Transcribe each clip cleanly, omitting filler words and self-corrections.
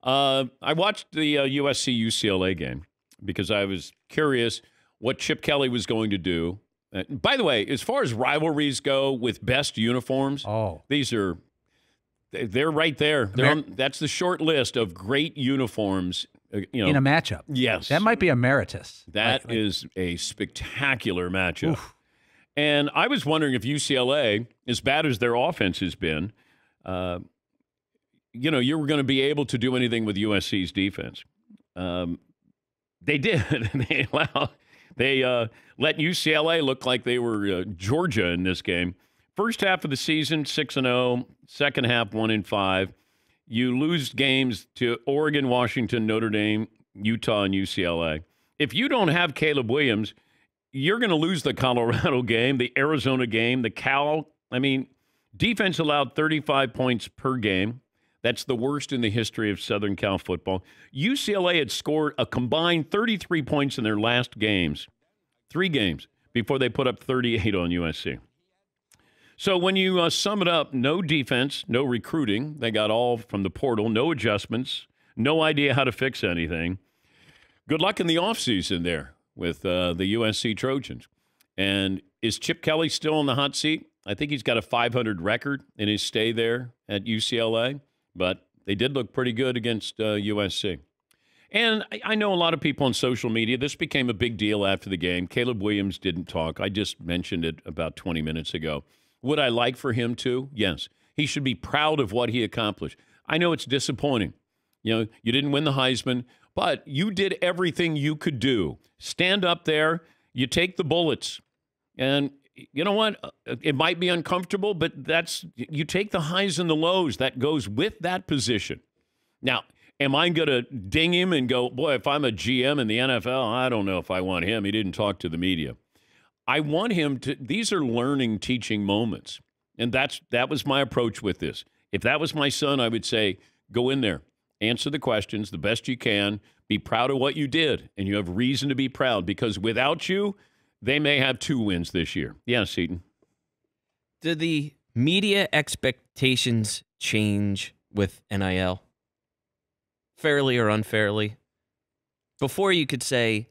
I watched the USC UCLA game because I was curious what Chip Kelly was going to do. By the way, as far as rivalries go with best uniforms, they're right there. That's the short list of great uniforms. In a matchup. Yes. That might be emeritus. That is a spectacular matchup. Oof. And I was wondering if UCLA, as bad as their offense has been, you were going to be able to do anything with USC's defense. They did. They let UCLA look like they were Georgia in this game. First half of the season, 6-0. Second half, 1-5. You lose games to Oregon, Washington, Notre Dame, Utah, and UCLA. If you don't have Caleb Williams, you're going to lose the Colorado game, the Arizona game, the Cal. I mean, defense allowed 35 points per game. That's the worst in the history of Southern Cal football. UCLA had scored a combined 33 points in their last games, 3 games, before they put up 38 on USC. So when you sum it up, no defense, no recruiting. They got all from the portal, no adjustments, no idea how to fix anything. Good luck in the offseason there with the USC Trojans. And is Chip Kelly still in the hot seat? I think he's got a 500 record in his stay there at UCLA, but they did look pretty good against USC. And I know a lot of people on social media, this became a big deal after the game. Caleb Williams didn't talk. I just mentioned it about 20 minutes ago. Would I like for him to? Yes. He should be proud of what he accomplished. I know it's disappointing. You didn't win the Heisman, but you did everything you could do. Stand up there, you take the bullets. And you know what? It might be uncomfortable, but you take the highs and the lows. That goes with that position. Now, am I going to ding him and go, boy, if I'm a GM in the NFL, I don't know if I want him. He didn't talk to the media. I want him to – these are learning, teaching moments. And that was my approach with this. If that was my son, I would say, go in there, answer the questions the best you can, be proud of what you did, and you have reason to be proud because without you, they may have 2 wins this year. Yeah, Seton. Do the media expectations change with NIL? Fairly or unfairly? Before you could say,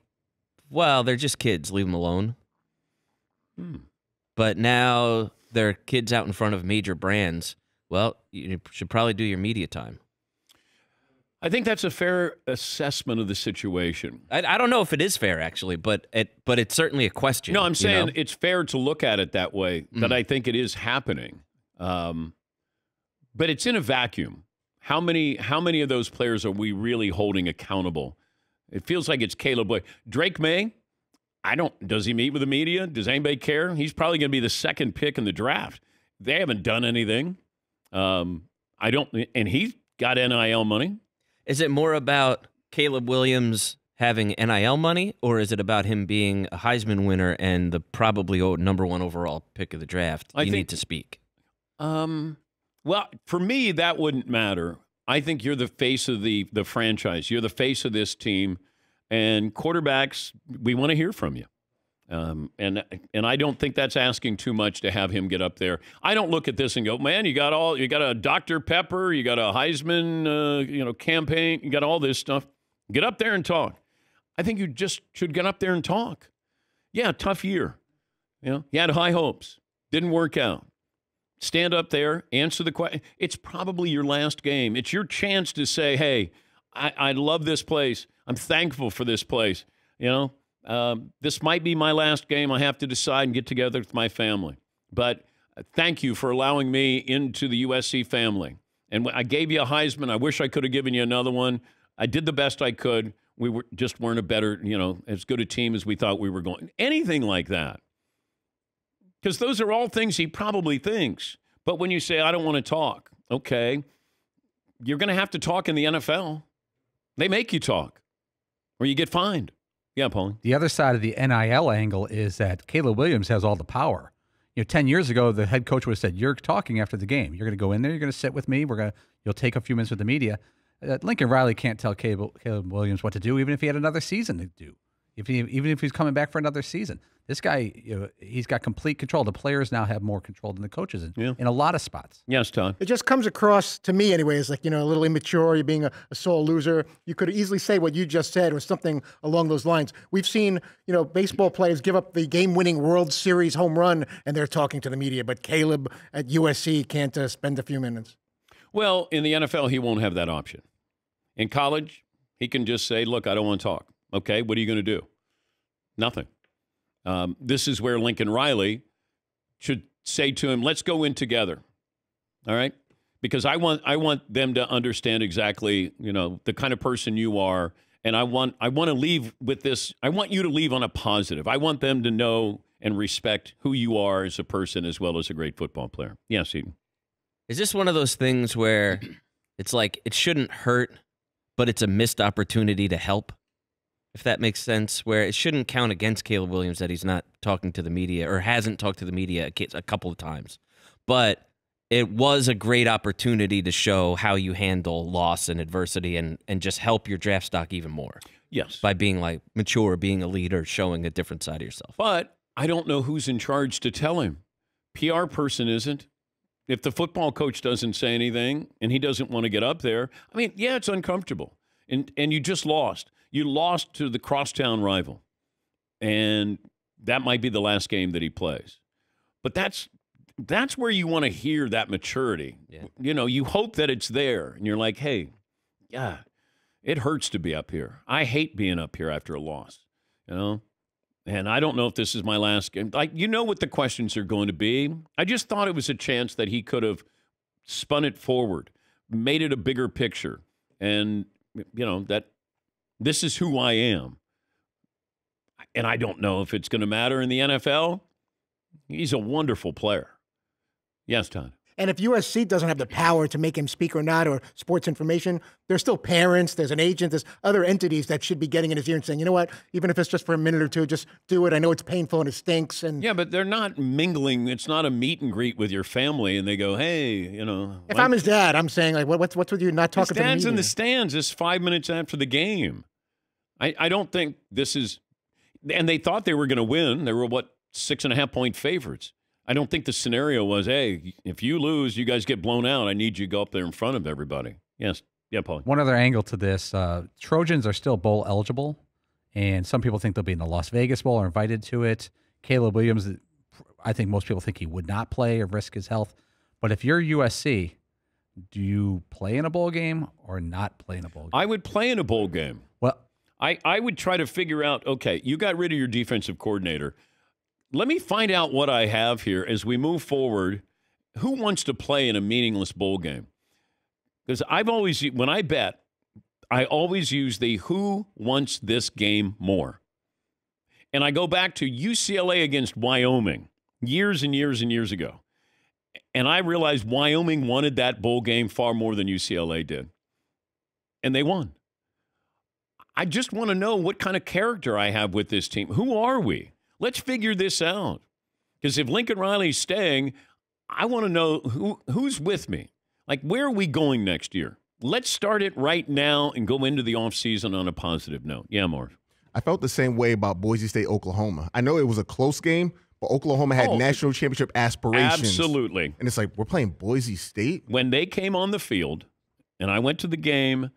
well, they're just kids, leave them alone. But now they're kids out in front of major brands. Well, you should probably do your media time. I think that's a fair assessment of the situation. I don't know if it is fair, actually, but it's certainly a question. No, I'm saying it's fair to look at it that way, that I think it is happening. But it's in a vacuum. How many of those players are we really holding accountable? It feels like it's Caleb Boyd. Drake May, does he meet with the media? Does anybody care? He's probably going to be the 2nd pick in the draft. They haven't done anything. And he's got NIL money. Is it more about Caleb Williams having NIL money, or is it about him being a Heisman winner and the probably number 1 overall pick of the draft? You need to speak. Well, for me, that wouldn't matter. I think you're the face of the franchise. You're the face of this team. And quarterbacks, we want to hear from you. And I don't think that's asking too much to have him get up there. I don't look at this and go, man, you got a Dr. Pepper, you got a Heisman, campaign, you got all this stuff. Get up there and talk. I think you just should get up there and talk. Yeah, tough year. You had high hopes. Didn't work out. Stand up there, answer the question. It's probably your last game. It's your chance to say, hey, I love this place. I'm thankful for this place. This might be my last game. I have to decide and get together with my family. But thank you for allowing me into the USC family. And I gave you a Heisman. I wish I could have given you another one. I did the best I could. We just weren't a better, as good a team as we thought we were going. Anything like that. Because those are all things he probably thinks. But when you say, I don't want to talk, okay, you're going to have to talk in the NFL. They make you talk or you get fined. Yeah, Paulie. The other side of the NIL angle is that Caleb Williams has all the power. 10 years ago, the head coach would have said, you're talking after the game. You're going to go in there. You're going to sit with me. You'll take a few minutes with the media. Lincoln Riley can't tell Caleb Williams what to do, even if he had another season to do. even if he's coming back for another season. This guy, he's got complete control. The players now have more control than the coaches in a lot of spots. Yes, Todd. It just comes across to me anyway as like, a little immature, you're being a sore loser. You could easily say what you just said or something along those lines. We've seen, baseball players give up the game-winning World Series home run and they're talking to the media, but Caleb at USC can't spend a few minutes. Well, in the NFL, he won't have that option. In college, he can just say, look, I don't want to talk. Okay, what are you going to do? Nothing. This is where Lincoln Riley should say to him, let's go in together. All right? Because I want them to understand exactly, the kind of person you are. And I want to leave with this. I want you to leave on a positive. I want them to know and respect who you are as a person as well as a great football player. Yes, Eden. Is this one of those things where it's like it shouldn't hurt, but it's a missed opportunity to help? If that makes sense, where it shouldn't count against Caleb Williams that he's not talking to the media or hasn't talked to the media a couple of times. But it was a great opportunity to show how you handle loss and adversity and just help your draft stock even more. Yes. By being like mature, being a leader, showing a different side of yourself. But I don't know who's in charge to tell him. PR person isn't. If the football coach doesn't say anything and he doesn't want to get up there, I mean, yeah, it's uncomfortable. And you just lost. You lost to the crosstown rival. And that might be the last game that he plays. But that's where you want to hear that maturity. Yeah. You hope that it's there. And you're like, hey, yeah, it hurts to be up here. I hate being up here after a loss. And I don't know if this is my last game. Like, what the questions are going to be. I just thought it was a chance that he could have spun it forward, made it a bigger picture. And, that this is who I am. And I don't know if it's going to matter in the NFL. He's a wonderful player. Yes, Todd. And if USC doesn't have the power to make him speak or not, or sports information, there's still parents, there's an agent, there's other entities that should be getting in his ear and saying, you know what, even if it's just for a minute or two, just do it. I know it's painful and it stinks. And yeah, but they're not mingling. It's not a meet and greet with your family, and they go, hey, If I'm his dad, I'm saying, like, what's with you not talking to the media? His dad's in the stands just 5 minutes after the game. I don't think this is – and they thought they were going to win. They were, 6.5-point favorites. I don't think the scenario was, hey, if you lose, you guys get blown out. I need you to go up there in front of everybody. Yes. Yeah, Paul. One other angle to this, Trojans are still bowl eligible, and some people think they'll be in the Las Vegas Bowl or invited to it. Caleb Williams, I think most people think he would not play or risk his health. But if you're USC, do you play in a bowl game or not play in a bowl game? I would play in a bowl game. Well, I would try to figure out, okay, you got rid of your defensive coordinator. Let me find out what I have here as we move forward. Who wants to play in a meaningless bowl game? Because when I bet, I always use the who wants this game more. And I go back to UCLA against Wyoming years and years and years ago. And I realized Wyoming wanted that bowl game far more than UCLA did. And they won. I just want to know what kind of character I have with this team. Who are we? Let's figure this out. Because if Lincoln Riley's staying, I want to know who's with me. Like, where are we going next year? Let's start it right now and go into the offseason on a positive note. Yeah, Marv. I felt the same way about Boise State, Oklahoma. I know it was a close game, but Oklahoma had national championship aspirations. Absolutely. And it's like, we're playing Boise State? When they came on the field, and I went to the game,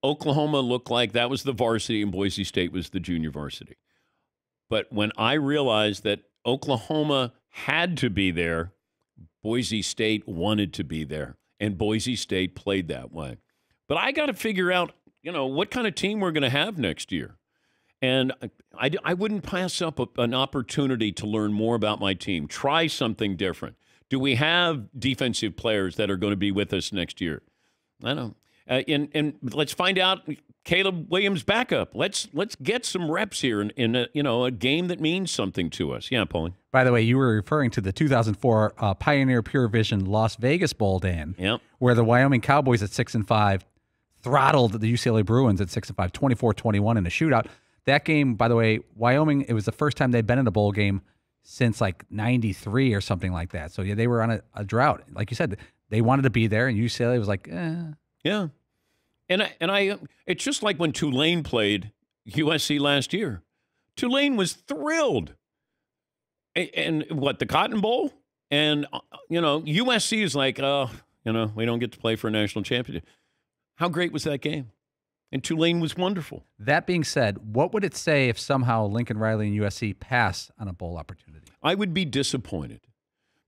Oklahoma looked like that was the varsity and Boise State was the junior varsity. But when I realized that Oklahoma had to be there, Boise State wanted to be there, and Boise State played that way. But I got to figure out, what kind of team we're going to have next year. And I wouldn't pass up an opportunity to learn more about my team, try something different. Do we have defensive players that are going to be with us next year? I don't know. And let's find out Caleb Williams' backup. Let's get some reps here in a game that means something to us. Yeah, Paulie. By the way, you were referring to the 2004 Pioneer Pure Vision Las Vegas Bowl, Dan. Yep. Where the Wyoming Cowboys at 6-5 throttled the UCLA Bruins at 6-5, 24-21 in a shootout. That game, by the way, Wyoming, it was the first time they'd been in a bowl game since like 93 or something like that. So yeah, they were on a drought. Like you said, they wanted to be there, and UCLA was like, Yeah. And I it's just like when Tulane played USC last year. Tulane was thrilled. And what, the Cotton Bowl? And, USC is like, we don't get to play for a national championship. How great was that game? And Tulane was wonderful. That being said, what would it say if somehow Lincoln Riley and USC pass on a bowl opportunity? I would be disappointed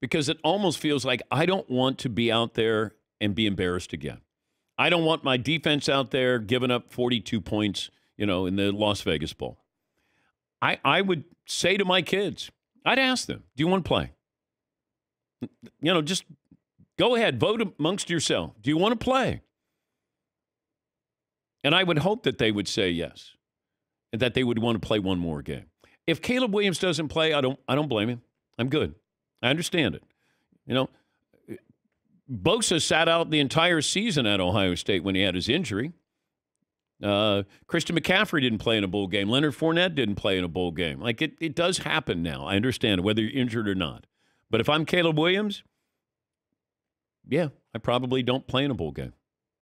because it almost feels like I don't want to be out there and be embarrassed again. I don't want my defense out there giving up 42 points, in the Las Vegas Bowl. I would say to my kids, I'd ask them, do you want to play? Just go ahead, vote amongst yourself. Do you want to play? And I would hope that they would say yes, and that they would want to play one more game. If Caleb Williams doesn't play, I don't blame him. I'm good. I understand it. Bosa sat out the entire season at Ohio State when he had his injury. Christian McCaffrey didn't play in a bowl game. Leonard Fournette didn't play in a bowl game. Like, it does happen now. I understand it, whether you're injured or not. But if I'm Caleb Williams, yeah, I probably don't play in a bowl game.